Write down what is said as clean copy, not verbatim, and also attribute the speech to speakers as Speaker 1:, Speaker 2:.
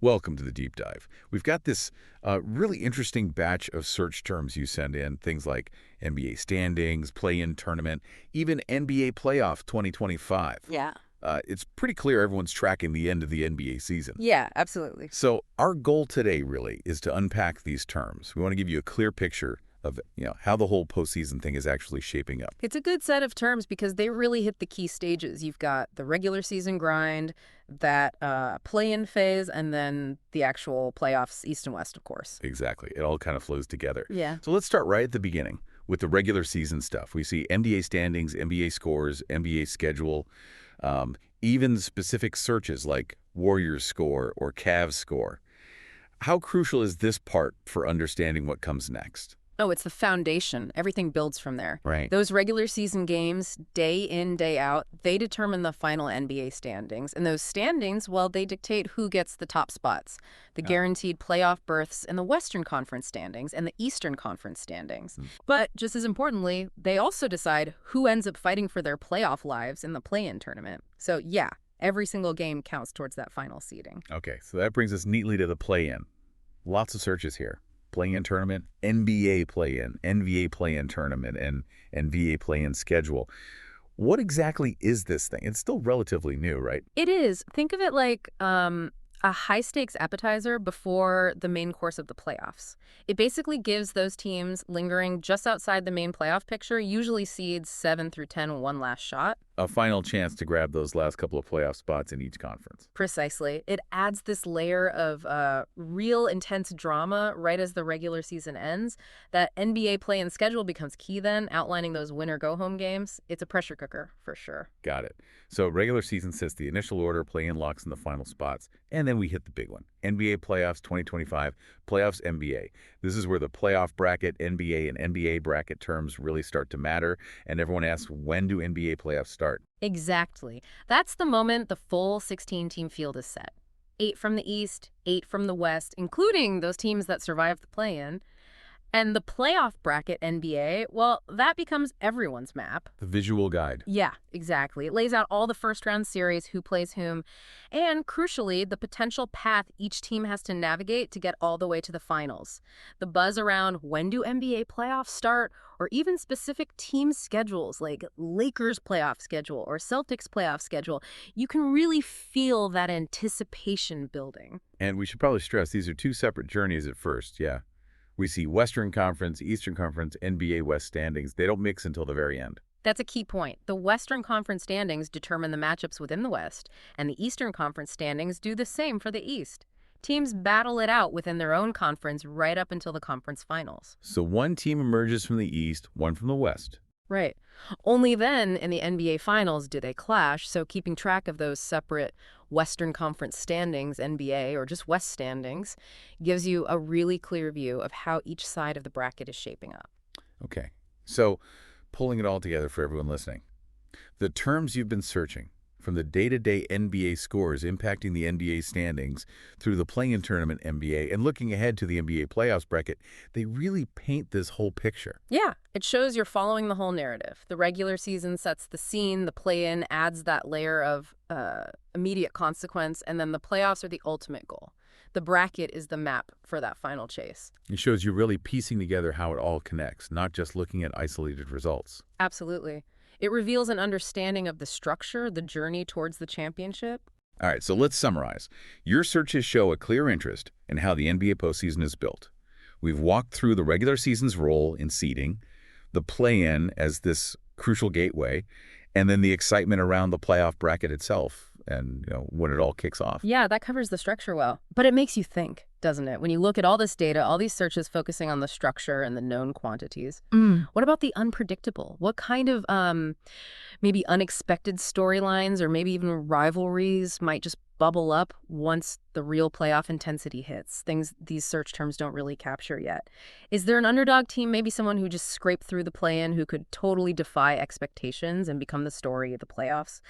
Speaker 1: Welcome to the deep dive. We've got this really interesting batch of search terms you send in, things like NBA standings, play-in tournament, even NBA playoff 2025.
Speaker 2: Yeah.
Speaker 1: It's pretty clear everyone's tracking the end of the NBA season.
Speaker 2: Yeah, absolutely.
Speaker 1: So our goal today really is to unpack these terms. We want to give you a clear picture of how the whole postseason thing is actually shaping up.
Speaker 2: It's a good set of terms because they really hit the key stages. You've got the regular season grind, that play-in phase, and then the actual playoffs, East and West, of course.
Speaker 1: Exactly. It all kind of flows together.
Speaker 2: Yeah.
Speaker 1: So let's start right at the beginning with the regular season stuff. We see NBA standings, NBA scores, NBA schedule, even specific searches like Warriors score or Cavs score. How crucial is this part for understanding what comes next?
Speaker 2: Oh, it's the foundation. Everything builds from there.
Speaker 1: Right.
Speaker 2: Those regular season games, day in, day out, they determine the final NBA standings. And those standings, well, they dictate who gets the top spots, the guaranteed playoff berths in the Western Conference standings and the Eastern Conference standings. But just as importantly, they also decide who ends up fighting for their playoff lives in the play-in tournament. So yeah, every single game counts towards that final seeding.
Speaker 1: Okay, so that brings us neatly to the play-in. Lots of searches here. Play-in tournament, NBA play-in, NBA play-in tournament, and NBA play-in schedule. What exactly is this thing? It's still relatively new, right?
Speaker 2: It is. Think of it like a high-stakes appetizer before the main course of the playoffs. It basically gives those teams lingering just outside the main playoff picture, usually seeds 7 through 10, one last shot.
Speaker 1: A final chance to grab those last couple of playoff spots in each conference.
Speaker 2: Precisely. It adds this layer of real intense drama right as the regular season ends. That NBA play-in schedule becomes key then, outlining those winner-go-home games. It's a pressure cooker, for sure.
Speaker 1: Got it. So regular season sets the initial order, play-in locks in the final spots, and then we hit the big one. NBA playoffs 2025, playoffs NBA. This is where the playoff bracket, NBA, and NBA bracket terms really start to matter, and everyone asks, when do NBA playoffs start?
Speaker 2: Exactly. That's the moment the full 16-team field is set. 8 from the East, 8 from the West, including those teams that survived the play-in. And the playoff bracket NBA, well, that becomes everyone's map.
Speaker 1: The visual guide.
Speaker 2: Yeah, exactly. It lays out all the first-round series, who plays whom, and, crucially, the potential path each team has to navigate to get all the way to the finals. The buzz around when do NBA playoffs start, or even specific team schedules like Lakers playoff schedule or Celtics playoff schedule, you can really feel that anticipation building.
Speaker 1: And we should probably stress these are two separate journeys at first, yeah. We see Western Conference, Eastern Conference, NBA West standings. They don't mix until the very end.
Speaker 2: That's a key point. The Western Conference standings determine the matchups within the West, and the Eastern Conference standings do the same for the East. Teams battle it out within their own conference right up until the conference finals.
Speaker 1: So one team emerges from the East, one from the West.
Speaker 2: Right. Only then in the NBA Finals do they clash, so keeping track of those separate Western Conference standings, NBA, or just West standings, gives you a really clear view of how each side of the bracket is shaping up.
Speaker 1: Okay, so pulling it all together for everyone listening. The terms you've been searching, from the day-to-day NBA scores impacting the NBA standings through the play-in tournament NBA and looking ahead to the NBA playoffs bracket, they really paint this whole picture.
Speaker 2: Yeah, it shows you're following the whole narrative. The regular season sets the scene, the play-in adds that layer of immediate consequence, and then the playoffs are the ultimate goal. The bracket is the map for that final chase.
Speaker 1: It shows you really piecing together how it all connects, not just looking at isolated results.
Speaker 2: Absolutely. It reveals an understanding of the structure, the journey towards the championship.
Speaker 1: All right, so let's summarize. Your searches show a clear interest in how the NBA postseason is built. We've walked through the regular season's role in seeding, the play-in as this crucial gateway, and then the excitement around the playoff bracket itself and when it all kicks off.
Speaker 2: Yeah, that covers the structure well. But it makes you think, doesn't it? When you look at all this data, all these searches focusing on the structure and the known quantities. What about the unpredictable? What kind of maybe unexpected storylines or maybe even rivalries might just bubble up once the real playoff intensity hits? Things these search terms don't really capture yet. Is there an underdog team, maybe someone who just scraped through the play-in who could totally defy expectations and become the story of the playoffs?